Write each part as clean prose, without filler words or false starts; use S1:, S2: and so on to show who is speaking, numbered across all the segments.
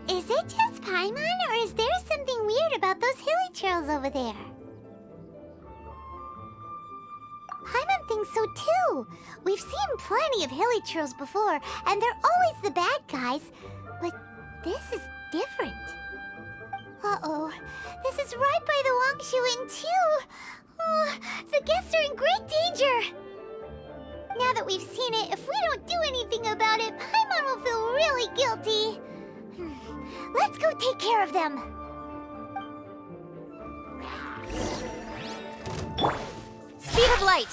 S1: Is it just Paimon, or is there something weird about those hilly trails over there? Paimon thinks so too. We've seen plenty of hilly trails before, and they're always the bad guys. But this is different. Uh-oh. This is right by the Wangshu Inn too. Oh, the guests are in great danger. Now that we've seen it, if we don't do anything about it, Paimon will feel really guilty. Let's go take care of them.
S2: Speed of light!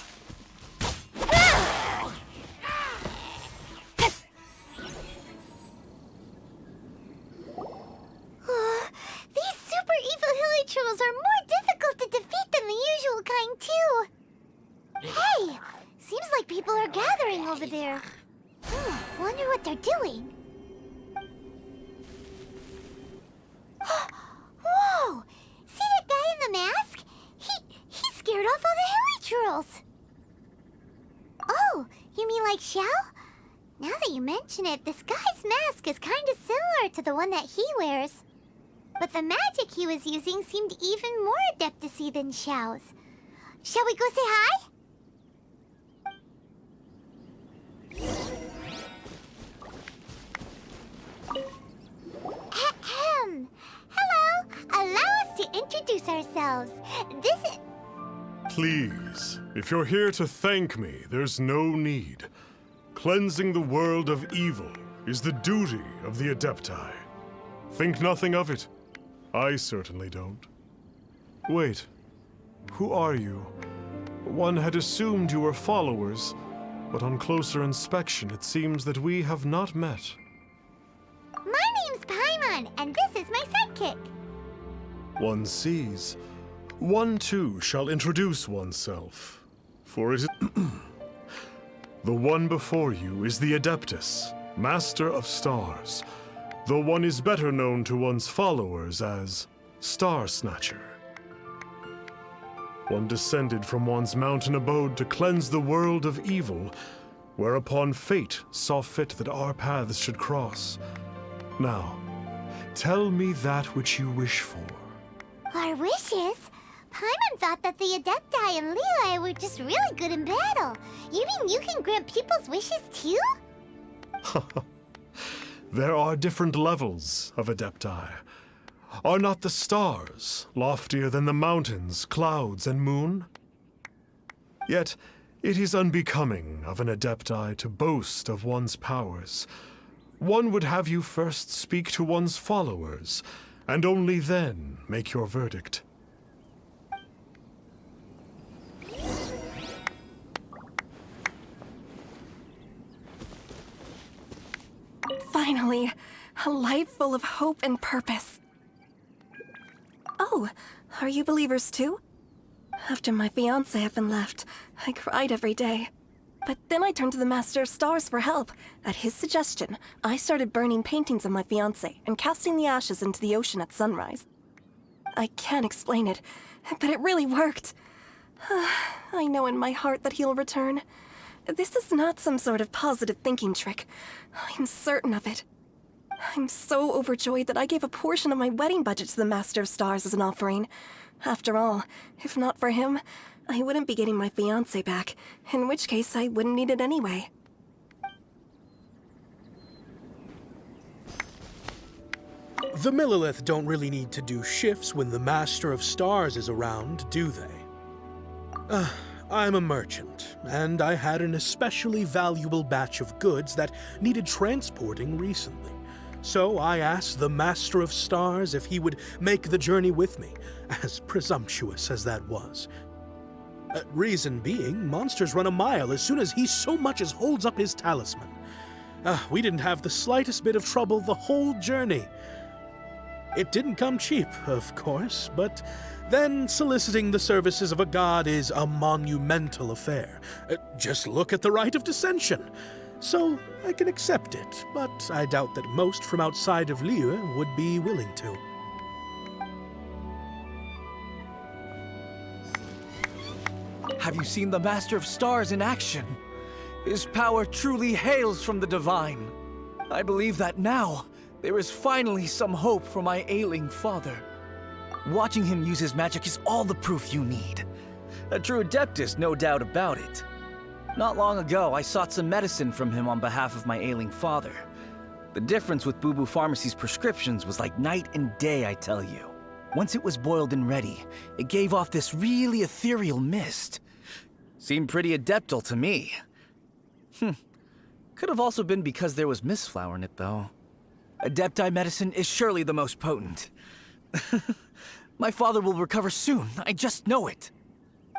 S1: These super evil hilly trolls are more difficult to defeat than the usual kind, too. Hey! Seems like people are gathering over there. Wonder what they're doing. Whoa! See that guy in the mask? He scared off all the hilly trolls. Oh, you mean like Xiao? Now that you mention it, this guy's mask is kind of similar to the one that he wears. But the magic he was using seemed even more adeptacy than Xiao's. Shall we go say hi? Ahem. Hello. Allow us to introduce ourselves. This is...
S3: Please, if you're here to thank me, there's no need. Cleansing the world of evil is the duty of the Adepti. Think nothing of it. I certainly don't. Wait, who are you? One had assumed you were followers, but on closer inspection it seems that we have not met.
S1: My name's Paimon, and this is my sidekick.
S3: One sees. One too shall introduce oneself. For it is... The one before you is the Adeptus, Master of Stars, though one is better known to one's followers as Star Snatcher. One descended from one's mountain abode to cleanse the world of evil, whereupon fate saw fit that our paths should cross. Now, tell me that which you wish for.
S1: Our wishes? Paimon thought that the Adepti and Leela were just really good in battle. You mean you can grant people's wishes too?
S3: There are different levels of Adepti. Are not the stars loftier than the mountains, clouds, and moon? Yet, it is unbecoming of an Adepti to boast of one's powers. One would have you first speak to one's followers, and only then make your verdict.
S2: Finally, a life full of hope and purpose. Oh, are you believers too? After my fiancé had been left, I cried every day. But then I turned to the Master of Stars for help. At his suggestion, I started burning paintings of my fiancé and casting the ashes into the ocean at sunrise. I can't explain it, but it really worked. I know in my heart that he'll return. This is not some sort of positive thinking trick. I'm certain of it. I'm so overjoyed that I gave a portion of my wedding budget to the Master of Stars as an offering. After all, if not for him, I wouldn't be getting my fiancé back, in which case I wouldn't need it anyway.
S4: The Millilith don't really need to do shifts when the Master of Stars is around, do they? I'm a merchant, and I had an especially valuable batch of goods that needed transporting recently. So I asked the Master of Stars if he would make the journey with me, as presumptuous as that was. Reason being, monsters run a mile as soon as he so much as holds up his talisman. We didn't have the slightest bit of trouble the whole journey. It didn't come cheap, of course, but then soliciting the services of a god is a monumental affair. Just look at the Rite of Dissension. So I can accept it, but I doubt that most from outside of Liyue would be willing to.
S5: Have you seen the Master of Stars in action? His power truly hails from the divine. I believe that now, there is finally some hope for my ailing father. Watching him use his magic is all the proof you need. A true Adeptus, no doubt about it. Not long ago, I sought some medicine from him on behalf of my ailing father. The difference with Boo Boo Pharmacy's prescriptions was like night and day, I tell you. Once it was boiled and ready, it gave off this really ethereal mist. Seemed pretty adeptal to me. Could have also been because there was mistflower in it, though. Adepti medicine is surely the most potent. My father will recover soon, I just know it.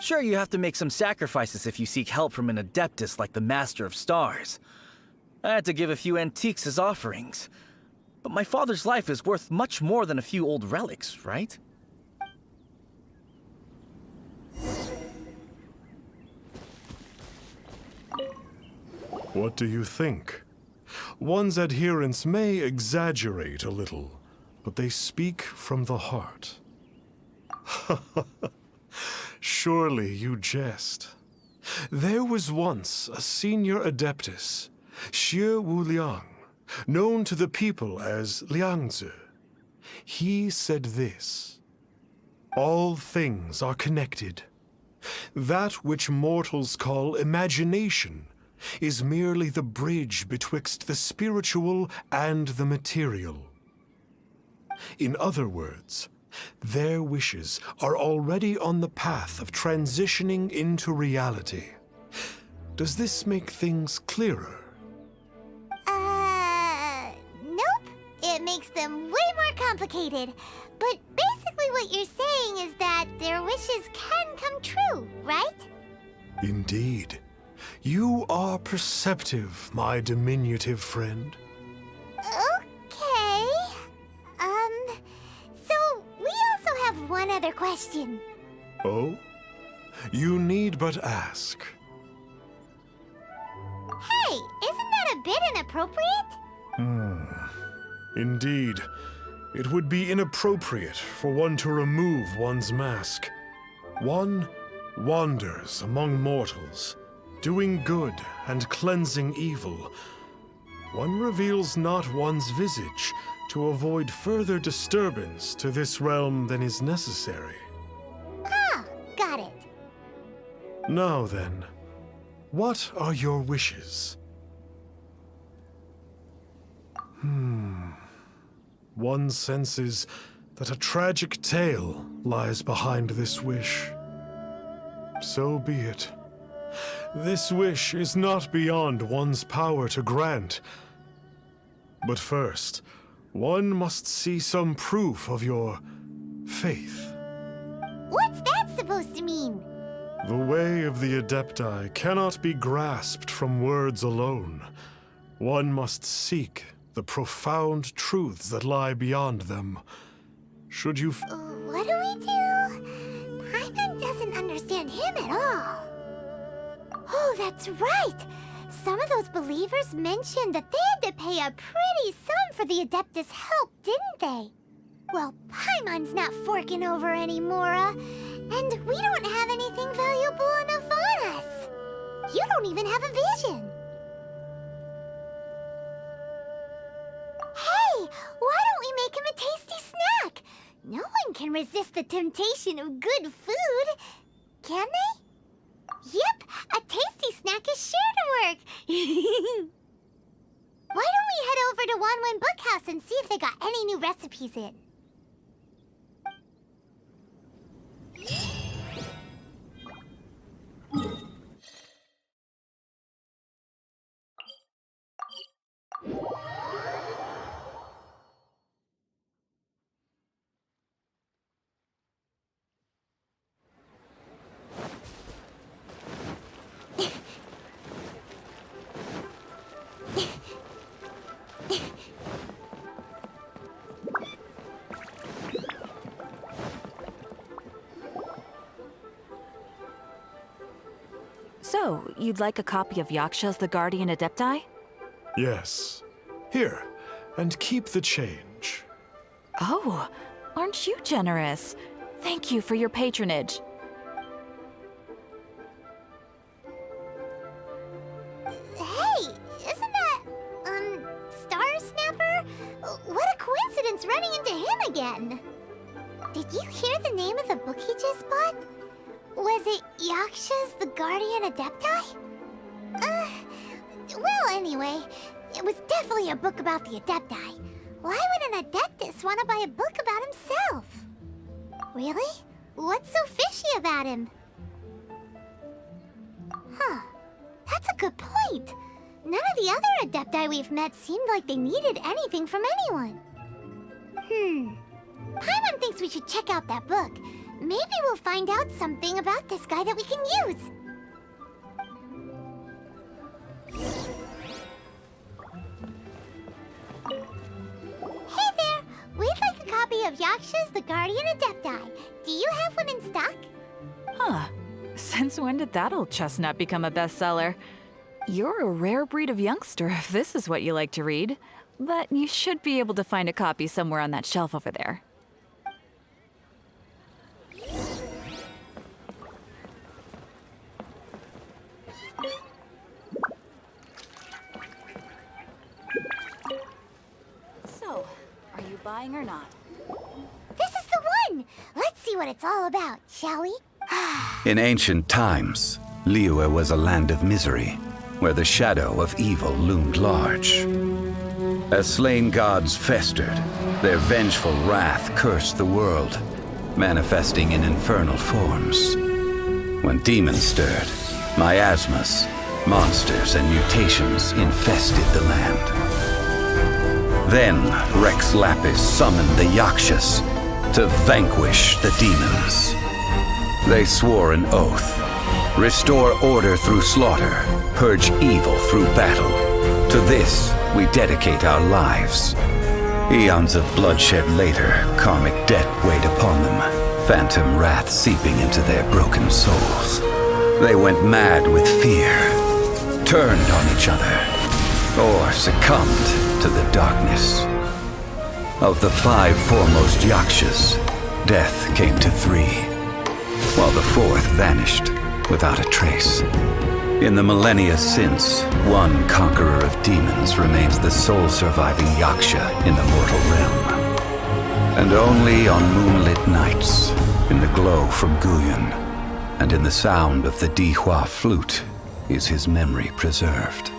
S5: Sure, you have to make some sacrifices if you seek help from an Adeptus like the Master of Stars. I had to give a few antiques as offerings. But my father's life is worth much more than a few old relics, right?
S3: What do you think? One's adherents may exaggerate a little, but they speak from the heart. Surely you jest. There was once a senior Adeptus, Xie Wuliang, known to the people as Liangzi. He said this: all things are connected. That which mortals call imagination is merely the bridge betwixt the spiritual and the material. In other words, their wishes are already on the path of transitioning into reality. Does this make things clearer?
S1: Nope. It makes them way more complicated. But basically what you're saying is that their wishes can come true, right?
S3: Indeed. You are perceptive, my diminutive friend.
S1: Okay. So we also have one other question.
S3: Oh? You need but ask.
S1: Hey, isn't that a bit inappropriate?
S3: Indeed. It would be inappropriate for one to remove one's mask. One wanders among mortals, doing good and cleansing evil. One reveals not one's visage to avoid further disturbance to this realm than is necessary.
S1: Ah, got it.
S3: Now then, what are your wishes? One senses that a tragic tale lies behind this wish. So be it. This wish is not beyond one's power to grant. But first, one must see some proof of your faith.
S1: What's that supposed to mean?
S3: The way of the Adepti cannot be grasped from words alone. One must seek the profound truths that lie beyond them. Should you
S1: What do we do? Paimon doesn't understand him at all. Oh, that's right! Some of those believers mentioned that they had to pay a pretty sum for the Adeptus' help, didn't they? Well, Paimon's not forking over anymore, and we don't have anything valuable enough on us. You don't even have a vision. Hey, why don't we make him a tasty snack? No one can resist the temptation of good food, can they? Yep, a tasty snack is sure to work. Why don't we head over to Wanwen Bookhouse and see if they got any new recipes in?
S6: So, you'd like a copy of Yaksha's The Guardian Adepti?
S3: Yes. Here, and keep the change.
S6: Oh, aren't you generous? Thank you for your patronage.
S1: since running into him again. Did you hear the name of the book he just bought? Was it Yaksha's the Guardian Adepti? Well, anyway, it was definitely a book about the Adepti. Why would an Adeptus want to buy a book about himself? Really? What's so fishy about him? Huh. That's a good point. None of the other Adepti we've met seemed like they needed anything from anyone. Paimon thinks we should check out that book. Maybe we'll find out something about this guy that we can use. Hey there! We'd like a copy of Yaksha's The Guardian Adepti. Do you have one in stock?
S6: Huh. Since when did that old chestnut become a bestseller? You're a rare breed of youngster if this is what you like to read. But you should be able to find a copy somewhere on that shelf over there. So, are you buying or not?
S1: This is the one! Let's see what it's all about, shall we?
S7: In ancient times, Liyue was a land of misery, where the shadow of evil loomed large. As slain gods festered, their vengeful wrath cursed the world, manifesting in infernal forms. When demons stirred, miasmas, monsters, and mutations infested the land. Then Rex Lapis summoned the Yakshas to vanquish the demons. They swore an oath: restore order through slaughter, purge evil through battle. To this, we dedicate our lives. Eons of bloodshed later, karmic debt weighed upon them, phantom wrath seeping into their broken souls. They went mad with fear, turned on each other, or succumbed to the darkness. Of the 5 foremost Yakshas, death came to 3, while the 4th vanished without a trace. In the millennia since, one conqueror of demons remains the sole surviving Yaksha in the mortal realm. And only on moonlit nights, in the glow from Guyon, and in the sound of the Dihua flute, is his memory preserved.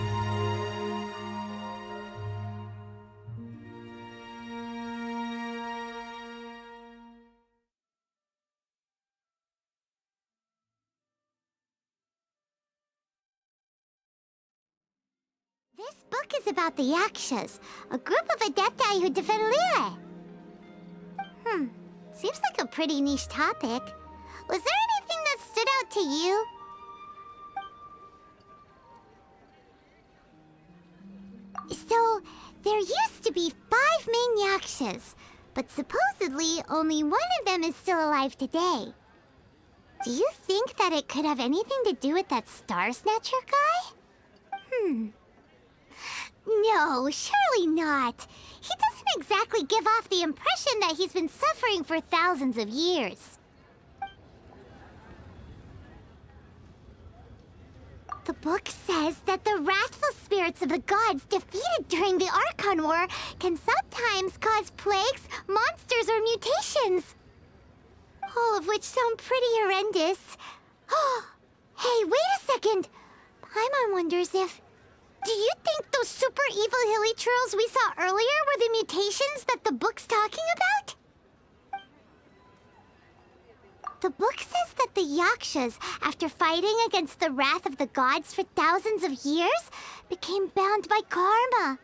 S1: This book is about the Yakshas, a group of Adepti who defend Liyue. Seems like a pretty niche topic. Was there anything that stood out to you? So, there used to be 5 main Yakshas, but supposedly only one of them is still alive today. Do you think that it could have anything to do with that Star Snatcher guy? No, surely not. He doesn't exactly give off the impression that he's been suffering for thousands of years. The book says that the wrathful spirits of the gods defeated during the Archon War can sometimes cause plagues, monsters, or mutations. All of which sound pretty horrendous. Hey, wait a second! Paimon wonders if... Do you think those super evil hilly churls we saw earlier were the mutations that the book's talking about? The book says that the Yakshas, after fighting against the wrath of the gods for thousands of years, became bound by karma.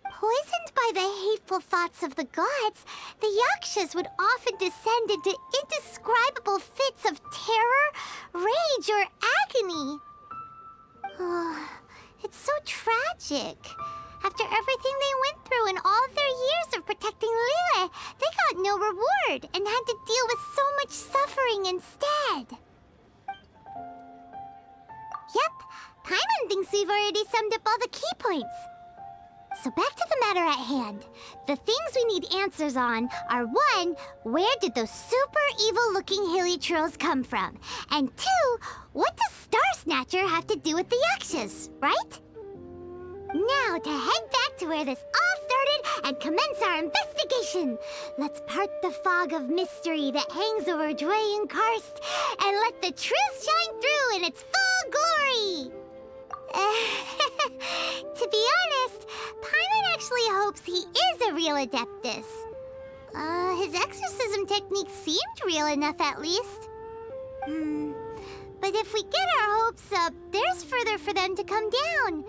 S1: Poisoned by the hateful thoughts of the gods, the Yakshas would often descend into indescribable fits of terror, rage, or agony. It's so tragic. After everything they went through and all their years of protecting Liyue, they got no reward and had to deal with so much suffering instead. Yep, Paimon thinks we've already summed up all the key points. So back to the matter at hand. The things we need answers on are 1, where did those super evil-looking hilly trolls come from? And 2, what does Star Snatcher have to do with the Yakshas, right? Now to head back to where this all started started and commence our investigation. Let's part the fog of mystery that hangs over Dwayne Karst and let the truth shine through in its full glory. To be honest, Paimon actually hopes he is a real Adeptus. His exorcism technique seemed real enough at least. But if we get our hopes up, there's further for them to come down.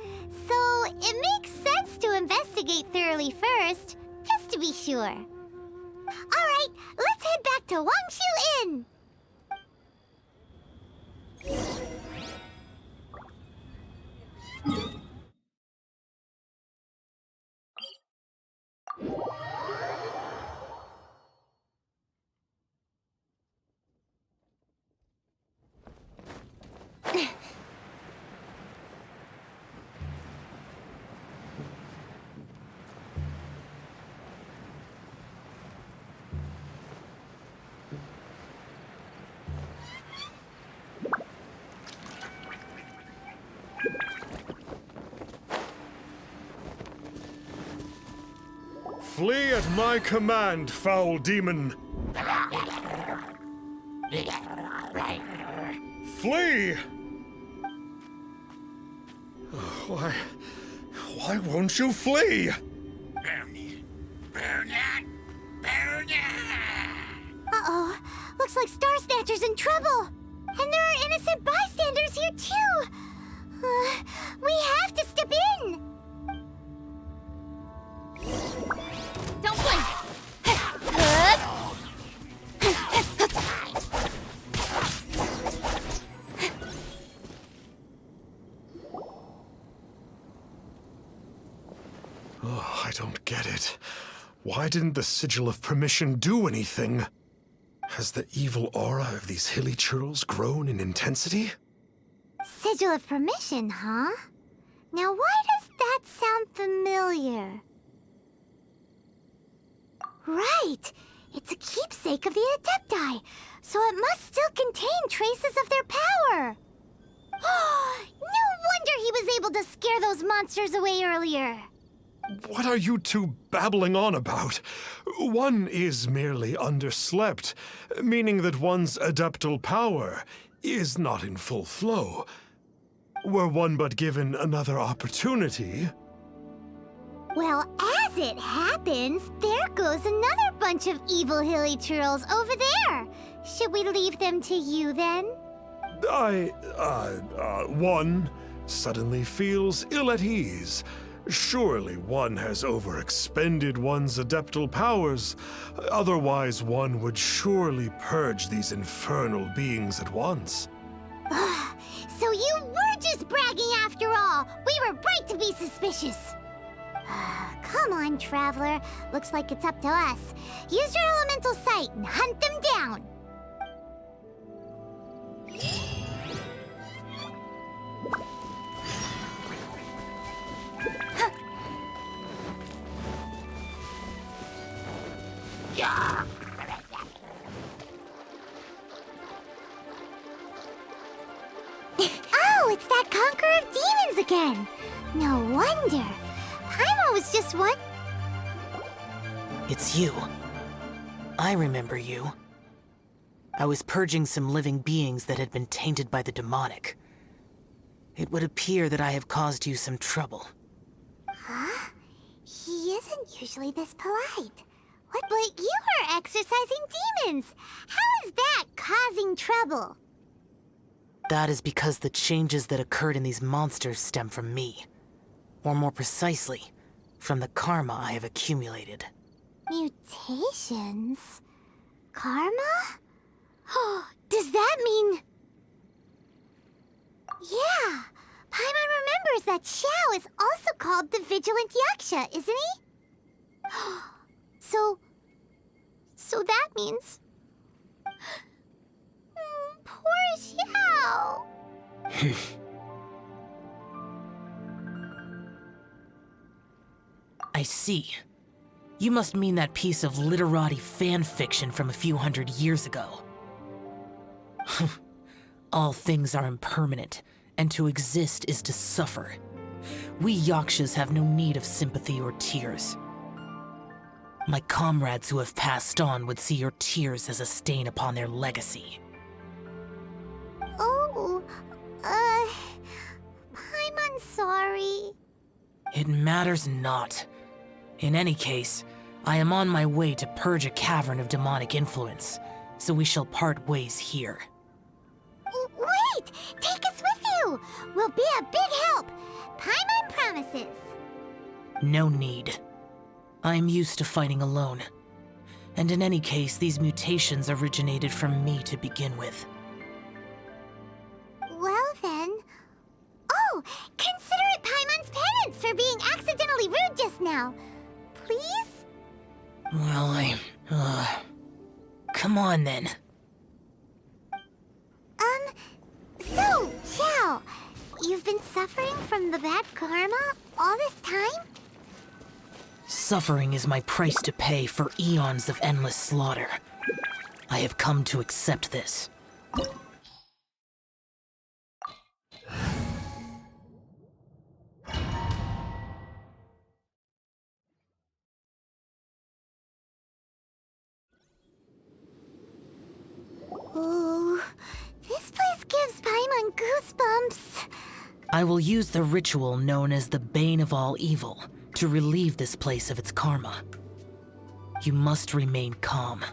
S1: So it makes sense to investigate thoroughly first, just to be sure. Alright, let's head back to Wangshu Inn!
S3: Flee at my command, foul demon! Flee! Why won't you flee?
S1: Uh-oh. Looks like Star Snatcher's in trouble. And there are innocent bystanders here, too. We have to step in. Don't blink.
S3: Oh, I don't get it. Why didn't the Sigil of Permission do anything? Has the evil aura of these hilly churls grown in intensity?
S1: Sigil of Permission, huh? Now why does that sound familiar? Right! It's a keepsake of the Adepti, so it must still contain traces of their power! No wonder he was able to scare those monsters away earlier!
S3: What are you two babbling on about? One is merely underslept, meaning that one's adeptal power is not in full flow. Were one but given another opportunity...
S1: Well, as it happens, there goes another bunch of evil hilly churls over there. Should we leave them to you, then?
S3: One suddenly feels ill at ease. Surely one has overexpended one's adeptal powers. Otherwise, one would surely purge these infernal beings at once.
S1: So you were just bragging after all. We were right to be suspicious. Come on, Traveler. Looks like it's up to us. Use your elemental sight and hunt them down. Oh, it's that Conqueror of Demons again. No wonder. Paimon was just one.
S8: It's you. I remember you. I was purging some living beings that had been tainted by the demonic. It would appear that I have caused you some trouble.
S1: Huh? He isn't usually this polite. What? But you are exorcising demons. How is that causing trouble?
S8: That is because the changes that occurred in these monsters stem from me. Or more precisely, from the karma I have accumulated.
S1: Mutations? Karma? Does that mean... Yeah! Paimon remembers that Xiao is also called the Vigilant Yaksha, isn't he? So that means... Poor Xiao!
S8: I see. You must mean that piece of literati fan fiction from a few hundred years ago. All things are impermanent, and to exist is to suffer. We Yakshas have no need of sympathy or tears. My comrades who have passed on would see your tears as a stain upon their legacy.
S1: Oh, I'm sorry.
S8: It matters not. In any case, I am on my way to purge a cavern of demonic influence, so we shall part ways here.
S1: Wait! Take us with you! We'll be a big help! Paimon promises!
S8: No need. I am used to fighting alone. And in any case, these mutations originated from me to begin with.
S1: Well then... Oh! Consider it Paimon's penance for being accidentally rude just now! Please?
S8: Well, come on then.
S1: So, Xiao, you've been suffering from the bad karma all this time?
S8: Suffering is my price to pay for eons of endless slaughter. I have come to accept this.
S1: Oh, this place gives Paimon goosebumps.
S8: I will use the ritual known as the Bane of All Evil to relieve this place of its karma. You must remain calm.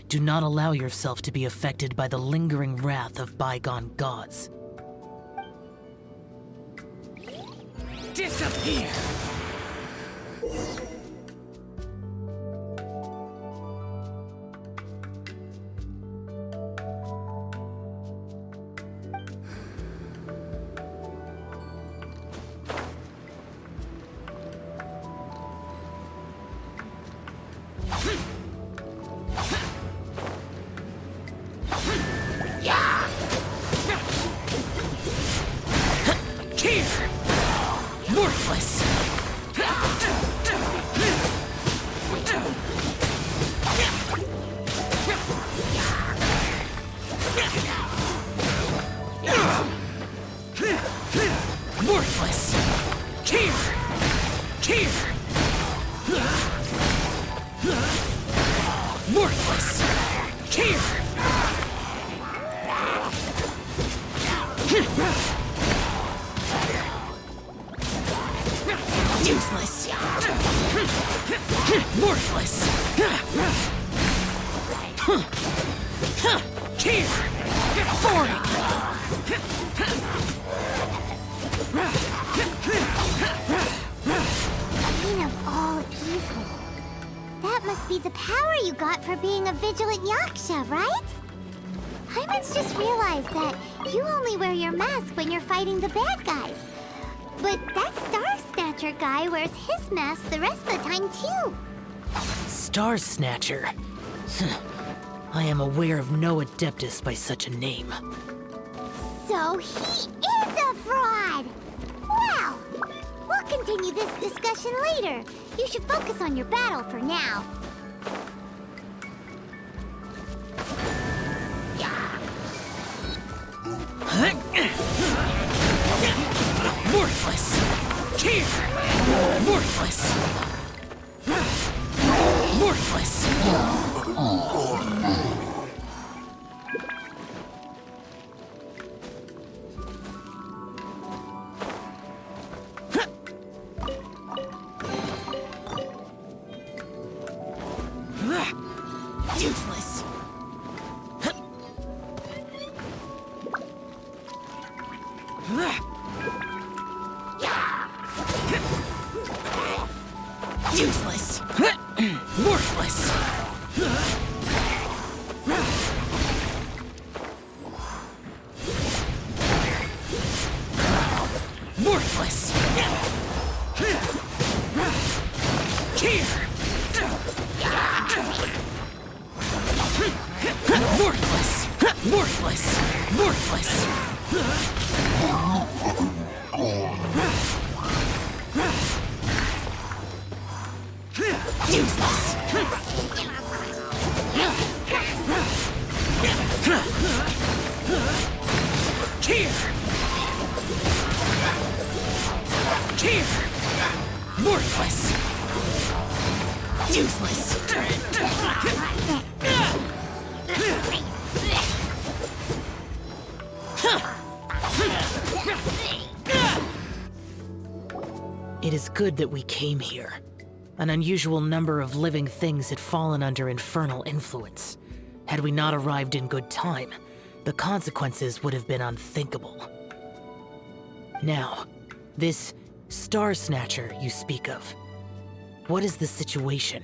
S8: Do not allow yourself to be affected by the lingering wrath of bygone gods.
S5: Disappear!
S8: Worthless! Worthless! Here! Worthless! Here! Useless! Worthless! Here! Boring!
S1: Bane of all evil. That must be the power you got for being a vigilant yaksha, right? Paimon's just realized that you only wear your mask when you're fighting the bad guys. But that Star Snatcher guy wears his mask the rest of the time, too.
S8: Star Snatcher? I am aware of no adeptus by such a name.
S1: So he is a fraud! Well, we'll continue this discussion later. You should focus on your battle for now.
S8: Worthless! Here! Worthless! Worthless! Useless! Useless! Worthless! Worthless! Here! Worthless! Worthless! Worthless! Useless! Here! Here! Worthless! Useless. It is good that we came here. An unusual number of living things had fallen under infernal influence. Had we not arrived in good time, the consequences would have been unthinkable. Now, this Star Snatcher you speak of, what is the situation?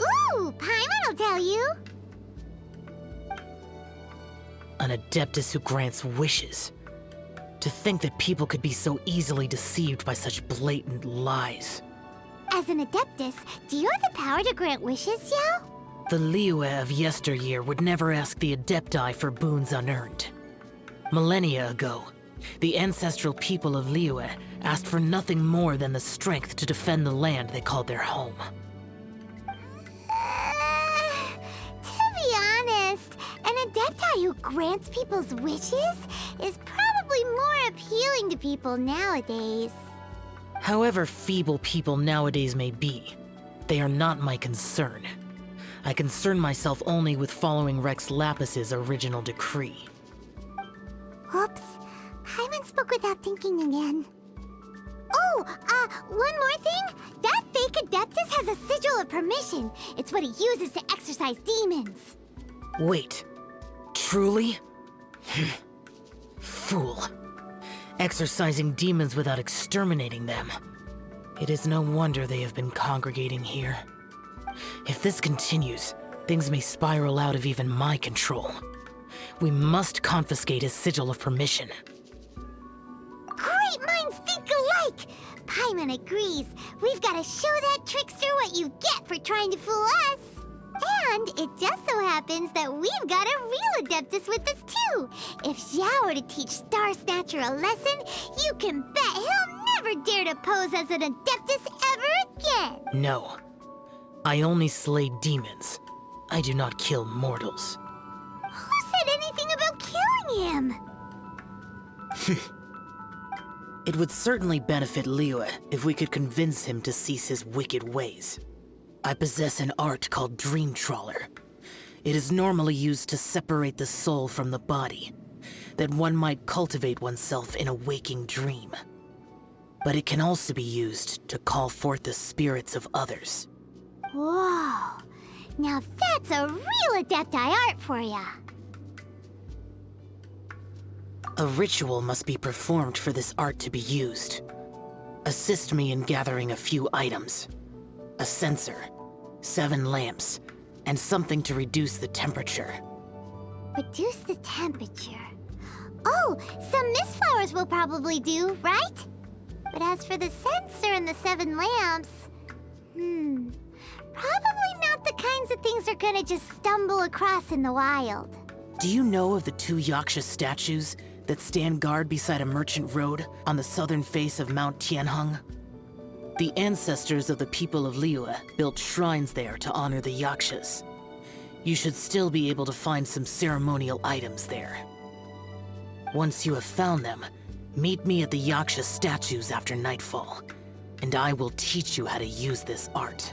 S1: Ooh, Paimon will tell you.
S8: An Adeptus who grants wishes. To think that people could be so easily deceived by such blatant lies.
S1: As an Adeptus, do you have the power to grant wishes, Xiao?
S8: The Liyue of yesteryear would never ask the Adepti for boons unearned. Millennia ago, the ancestral people of Liyue asked for nothing more than the strength to defend the land they called their home.
S1: To be honest, an Adepti who grants people's wishes is probably more appealing to people nowadays.
S8: However feeble people nowadays may be, they are not my concern. I concern myself only with following Rex Lapis's original decree.
S1: Oops. Paimon spoke without thinking again. Oh, one more thing. That fake Adeptus has a sigil of permission. It's what he uses to exorcise demons.
S8: Wait, truly? Fool. Exorcising demons without exterminating them. It is no wonder they have been congregating here. If this continues, things may spiral out of even my control. We must confiscate his sigil of permission.
S1: Great minds think alike! Paimon agrees. We've got to show that trickster what you get for trying to fool us. And it just so happens that we've got a real Adeptus with us too. If Xiao were to teach Star Snatcher a lesson, you can bet he'll never dare to pose as an Adeptus ever again.
S8: No. I only slay demons. I do not kill mortals.
S1: Who said anything about killing him?
S8: It would certainly benefit Liyue if we could convince him to cease his wicked ways. I possess an art called Dream Trawler. It is normally used to separate the soul from the body, that one might cultivate oneself in a waking dream. But it can also be used to call forth the spirits of others.
S1: Whoa. Now that's a real Adepti art for ya.
S8: A ritual must be performed for this art to be used. Assist me in gathering a few items. A censer, 7 lamps, and something to reduce the temperature.
S1: Reduce the temperature. Oh, some mist flowers will probably do, right? But as for the censer and the 7 lamps, probably not the kinds of things they're gonna just stumble across in the wild.
S8: Do you know of the 2 Yaksha statues that stand guard beside a merchant road on the southern face of Mount Tianheng? The ancestors of the people of Liyue built shrines there to honor the Yakshas. You should still be able to find some ceremonial items there. Once you have found them, meet me at the Yaksha statues after nightfall, and I will teach you how to use this art.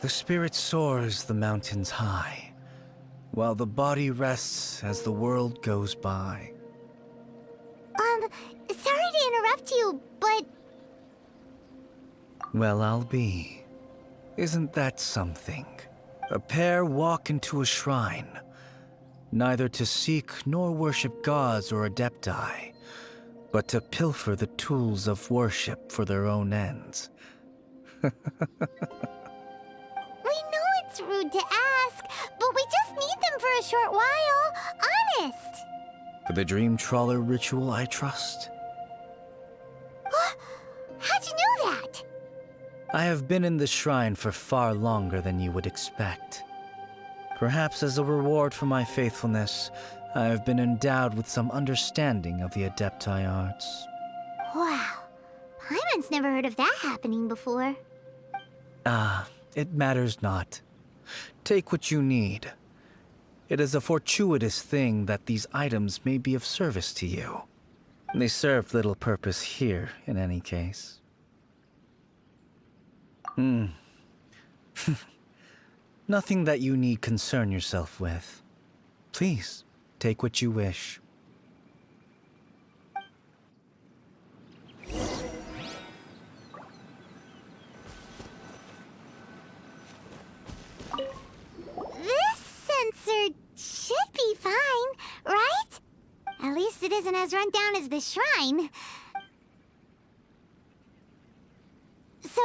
S5: The spirit soars the mountains high, while the body rests as the world goes by.
S1: Sorry to interrupt you, but...
S5: Well, I'll be. Isn't that something? A pair walk into a shrine. neither to seek nor worship gods or adepti, but to pilfer the tools of worship for their own ends.
S1: We know it's rude to ask, but we just need them for a short while. Honest.
S5: For the Dream Trawler ritual, I trust.
S1: How'd you know that?
S5: I have been in the shrine for far longer than you would expect. Perhaps as a reward for my faithfulness, I have been endowed with some understanding of the Adepti arts.
S1: Wow. Paimon's never heard of that happening before.
S5: It matters not. Take what you need. It is a fortuitous thing that these items may be of service to you. They serve little purpose here, in any case. Nothing that you need concern yourself with. Please, take what you wish.
S1: This sensor should be fine, right? At least it isn't as run down as the shrine. So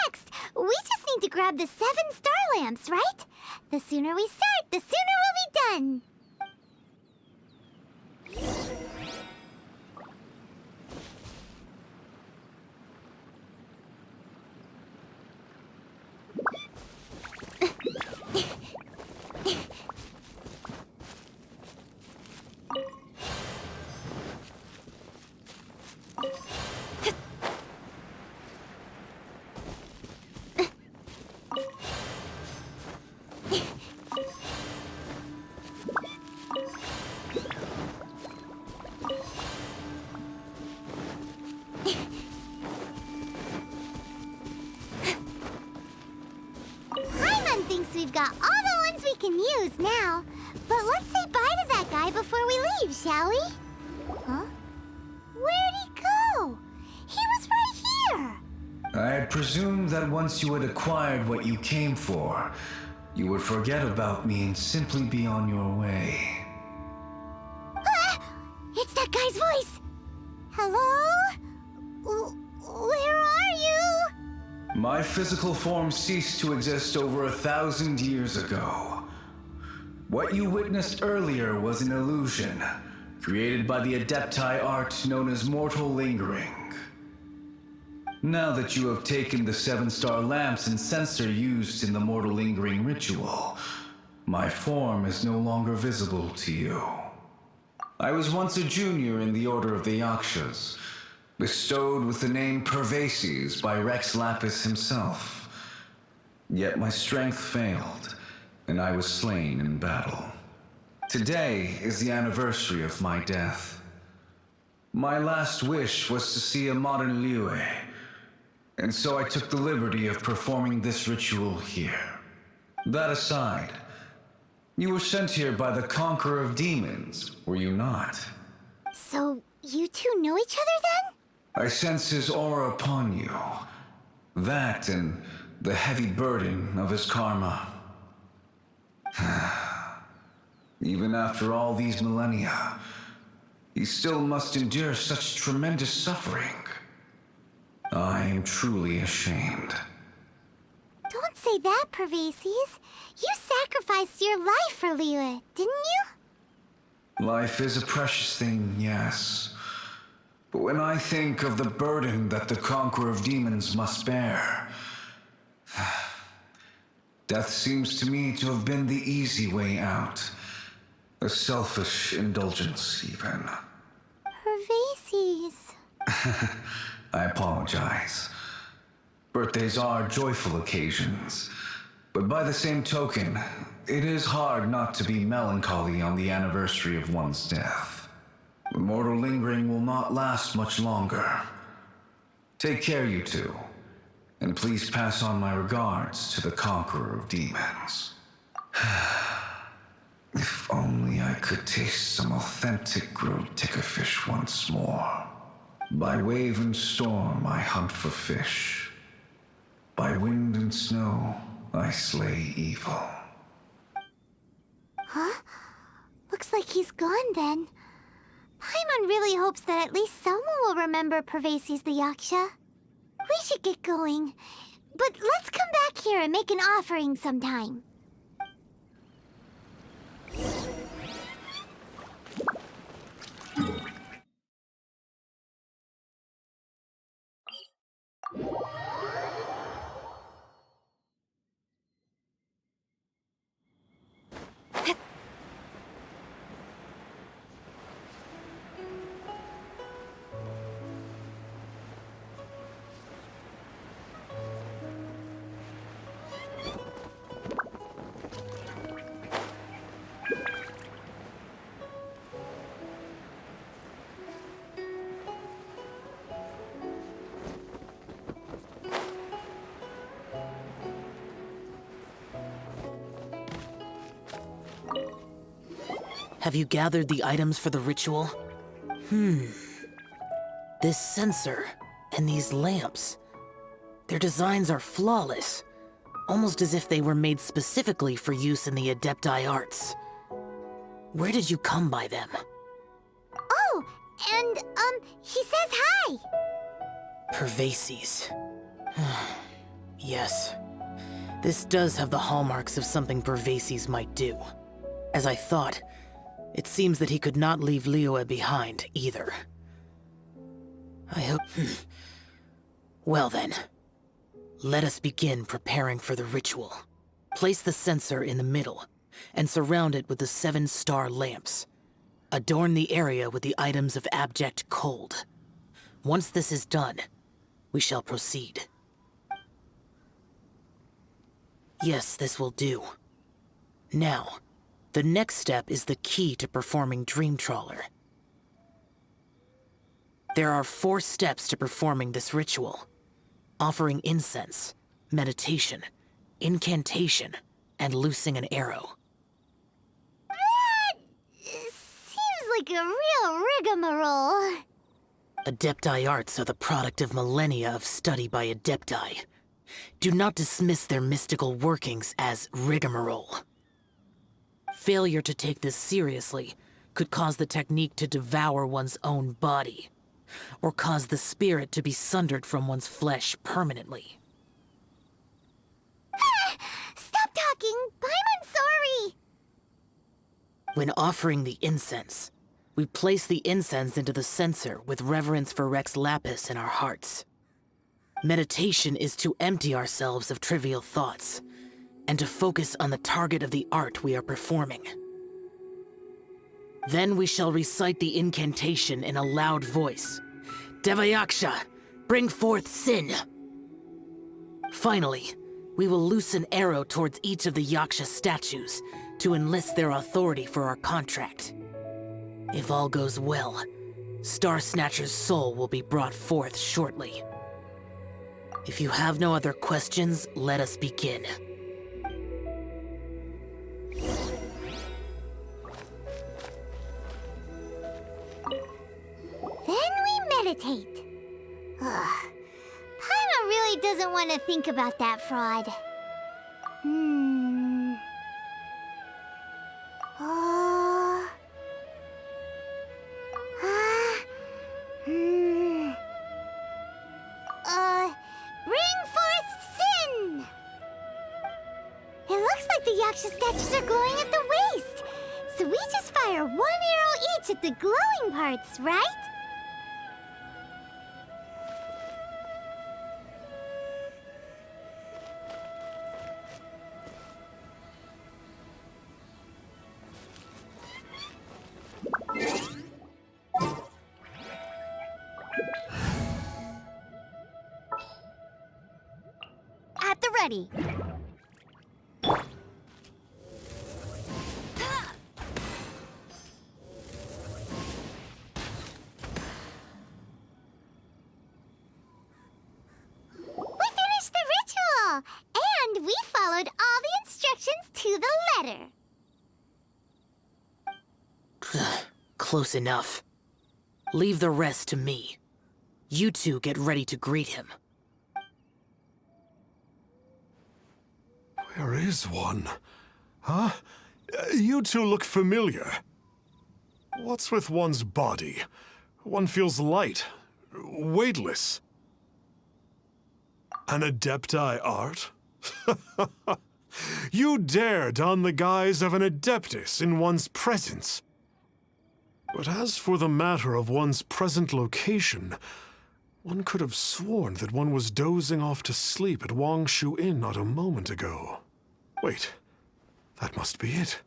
S1: next, we just need to grab the 7 star lamps, right? The sooner we start, the sooner we'll be done. Paimon thinks we've got all the ones we can use now. But let's say bye to that guy before we leave, shall we? Huh? Where'd he go? He was right here.
S5: I had presumed that once you had acquired what you came for, you would forget about me and simply be on your way.
S1: Ah! It's that guy's voice. Hello? Where are you?
S5: My physical form ceased to exist over 1,000 years ago. What you witnessed earlier was an illusion, created by the Adepti art known as mortal lingering. Now that you have taken the 7 star lamps and censer used in the mortal lingering ritual, my form is no longer visible to you. I was once a junior in the Order of the Yakshas, bestowed with the name Pervases by Rex Lapis himself. Yet my strength failed, and I was slain in battle. Today is the anniversary of my death. My last wish was to see a modern Liyue, and so I took the liberty of performing this ritual here. That aside, you were sent here by the Conqueror of Demons, were you not?
S1: So, you two know each other then?
S5: I sense his aura upon you. That and the heavy burden of his karma. Even after all these millennia, he still must endure such tremendous suffering. I am truly ashamed.
S1: Don't say that, Pervases. You sacrificed your life for Liyue, didn't you?
S5: Life is a precious thing, yes. But when I think of the burden that the Conqueror of Demons must bear, death seems to me to have been the easy way out. A selfish indulgence, even.
S1: Pervases.
S5: I apologize. Birthdays are joyful occasions, but by the same token, it is hard not to be melancholy on the anniversary of one's death. The mortal lingering will not last much longer. Take care, you two, and please pass on my regards to the Conqueror of Demons. If only I could taste some authentic grilled tickerfish once more. By wave and storm I hunt for fish. By wind and snow I slay evil.
S1: Huh? like he's gone then. Paimon really hopes that at least someone will remember Pervases the Yaksha. We should get going. But let's come back here and make an offering sometime.
S8: Have you gathered the items for the ritual? This censer and these lamps. Their designs are flawless, almost as if they were made specifically for use in the Adepti arts. Where did you come by them?
S1: Oh, and, he says hi!
S8: Pervases. Yes. This does have the hallmarks of something Pervases might do. As I thought, it seems that he could not leave Liyue behind, either. I hope... Well then, let us begin preparing for the ritual. Place the censer in the middle, and surround it with the 7-star lamps. Adorn the area with the items of abject cold. Once this is done, we shall proceed. Yes, this will do. Now, the next step is the key to performing Dream Trawler. There are 4 steps to performing this ritual. Offering incense, meditation, incantation, and loosing an arrow.
S1: That seems like a real rigmarole.
S8: Adepti arts are the product of millennia of study by Adepti. Do not dismiss their mystical workings as rigmarole. Failure to take this seriously could cause the technique to devour one's own body, or cause the spirit to be sundered from one's flesh permanently.
S1: Stop talking! I'm sorry!
S8: When offering the incense, we place the incense into the censer with reverence for Rex Lapis in our hearts. Meditation is to empty ourselves of trivial thoughts, and to focus on the target of the art we are performing. Then we shall recite the incantation in a loud voice. Devayaksha, bring forth sin! Finally, we will loose an arrow towards each of the Yaksha statues to enlist their authority for our contract. If all goes well, Star Snatcher's soul will be brought forth shortly. If you have no other questions, let us begin.
S1: Then we meditate. Paimon really doesn't want to think about that fraud. Bring forth sin! It looks like the Yaksha statues are glowing at the waist. So we just fire 1 arrow each at the glowing parts, right? At the ready. And we followed all the instructions to the letter.
S8: Close enough. Leave the rest to me. You two get ready to greet him.
S3: Where is one? Huh? You two look familiar. What's with one's body? One feels light, weightless. An Adepti art? You dare don the guise of an Adeptus in one's presence. But as for the matter of one's present location, one could have sworn that one was dozing off to sleep at Wangshu Inn not a moment ago. Wait, that must be it.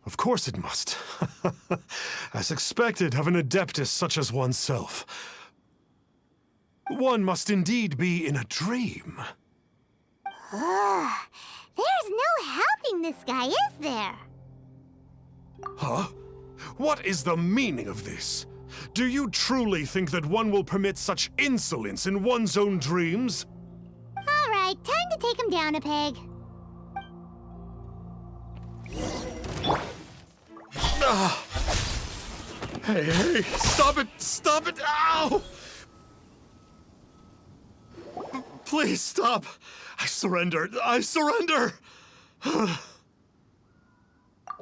S3: Of course it must. As expected of an Adeptus such as oneself. One must indeed be in a dream.
S1: Ugh, there's no helping this guy, is there?
S3: Huh? What is the meaning of this? Do you truly think that one will permit such insolence in one's own dreams?
S1: All right, time to take him down a peg.
S3: Hey, stop it! Stop it! Ow! Please stop! I surrender! I surrender!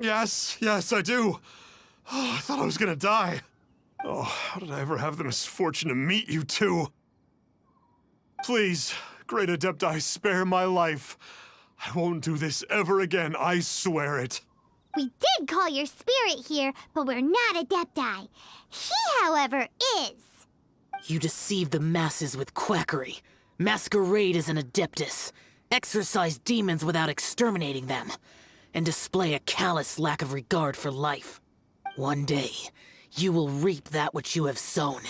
S3: Yes, I do. Oh, I thought I was gonna die. Oh, how did I ever have the misfortune to meet you two? Please, Great Adepti, spare my life. I won't do this ever again, I swear it.
S1: We did call your spirit here, but we're not Adepti. He, however, is.
S8: You deceive the masses with quackery, masquerade as an Adeptus, exorcise demons without exterminating them, and display a callous lack of regard for life. One day, you will reap that which you have sown.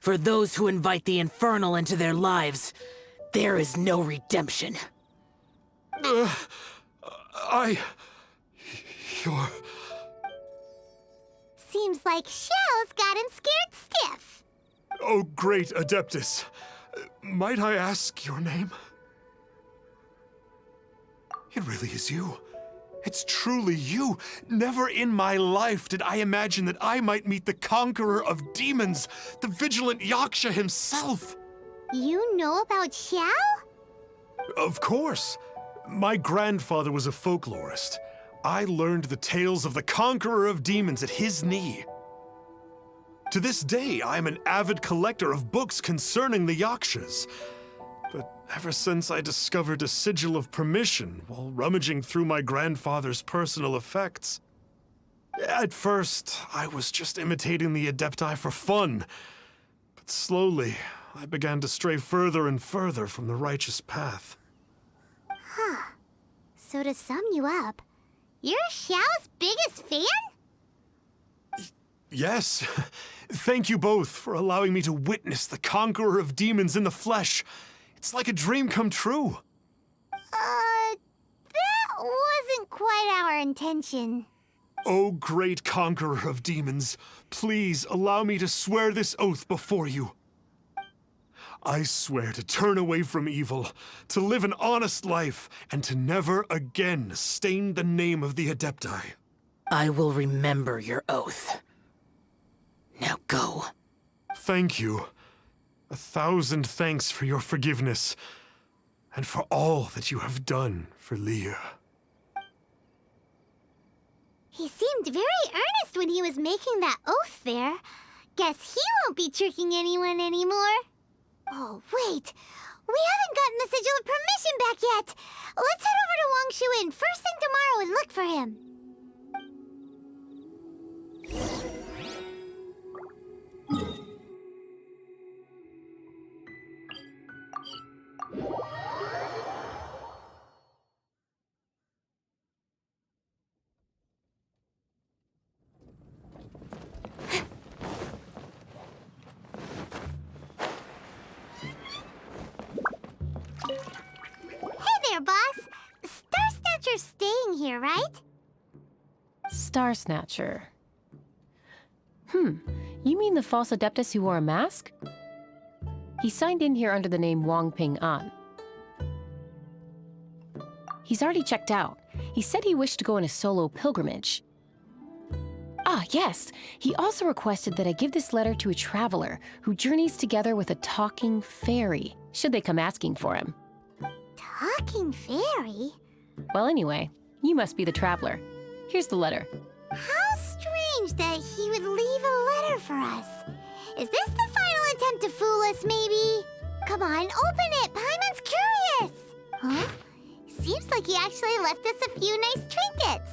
S8: For those who invite the infernal into their lives, there is no redemption.
S3: You're...
S1: Seems like Xiao's got him scared stiff.
S3: Oh, great Adeptus. Might I ask your name? It really is you. It's truly you. Never in my life did I imagine that I might meet the conqueror of demons, the vigilant Yaksha himself.
S1: You know about Xiao?
S3: Of course. My grandfather was a folklorist. I learned the tales of the conqueror of demons at his knee. To this day, I'm an avid collector of books concerning the Yakshas. But ever since I discovered a sigil of permission while rummaging through my grandfather's personal effects, at first, I was just imitating the Adepti for fun. But slowly, I began to stray further and further from the righteous path.
S1: Huh. So to sum you up, you're Xiao's biggest fan?
S3: Yes. Thank you both for allowing me to witness the conqueror of demons in the flesh. It's like a dream come true.
S1: That wasn't quite our intention.
S3: Oh, great conqueror of demons, please allow me to swear this oath before you. I swear to turn away from evil, to live an honest life, and to never again stain the name of the Adepti.
S8: I will remember your oath. Now go.
S3: Thank you. 1,000 thanks for your forgiveness, and for all that you have done for Leah.
S1: He seemed very earnest when he was making that oath there. Guess he won't be tricking anyone anymore. Oh, wait. We haven't gotten the sigil of permission back yet. Let's head over to Wangshu Inn first thing tomorrow and look for him. Hey there, boss. Star Snatcher's staying here, right?
S9: Star Snatcher. You mean the false Adeptus who wore a mask? He signed in here under the name Wang Ping An. He's already checked out. He said he wished to go on a solo pilgrimage. Ah, yes. He also requested that I give this letter to a traveler who journeys together with a talking fairy, should they come asking for him.
S1: Talking fairy?
S9: Well, anyway, you must be the traveler. Here's the letter.
S1: How strange strange that he would leave a letter for us. Is this the final attempt to fool us, maybe? Come on, open it! Paimon's curious! Huh? Seems like he actually left us a few nice trinkets.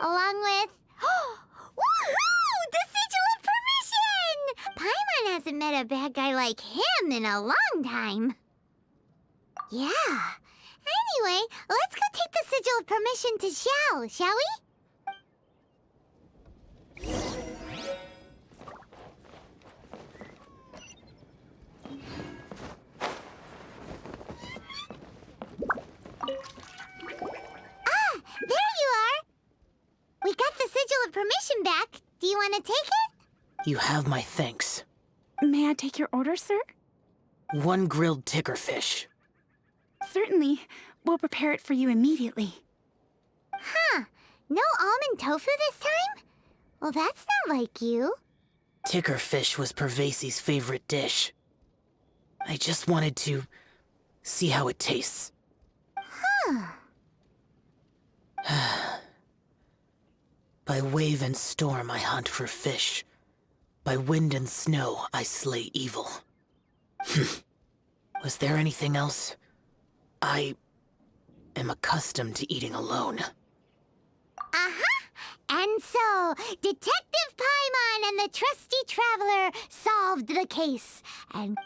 S1: Along with... Woohoo! The Sigil of Permission! Paimon hasn't met a bad guy like him in a long time. Yeah. Anyway, let's go take the Sigil of Permission to Xiao, shall we? There you are! We got the Sigil of Permission back. Do you want to take it?
S8: You have my thanks.
S10: May I take your order, sir?
S8: 1 grilled ticker fish.
S10: Certainly. We'll prepare it for you immediately.
S1: Huh. No almond tofu this time? Well, that's not like you.
S8: Ticker fish was Pervasi's favorite dish. I just wanted to see how it tastes.
S1: Huh.
S8: By wave and storm I hunt for fish. By wind and snow I slay evil. Was there anything else? I am accustomed to eating alone.
S1: Uh-huh. And so, Detective Paimon and the trusty traveler solved the case and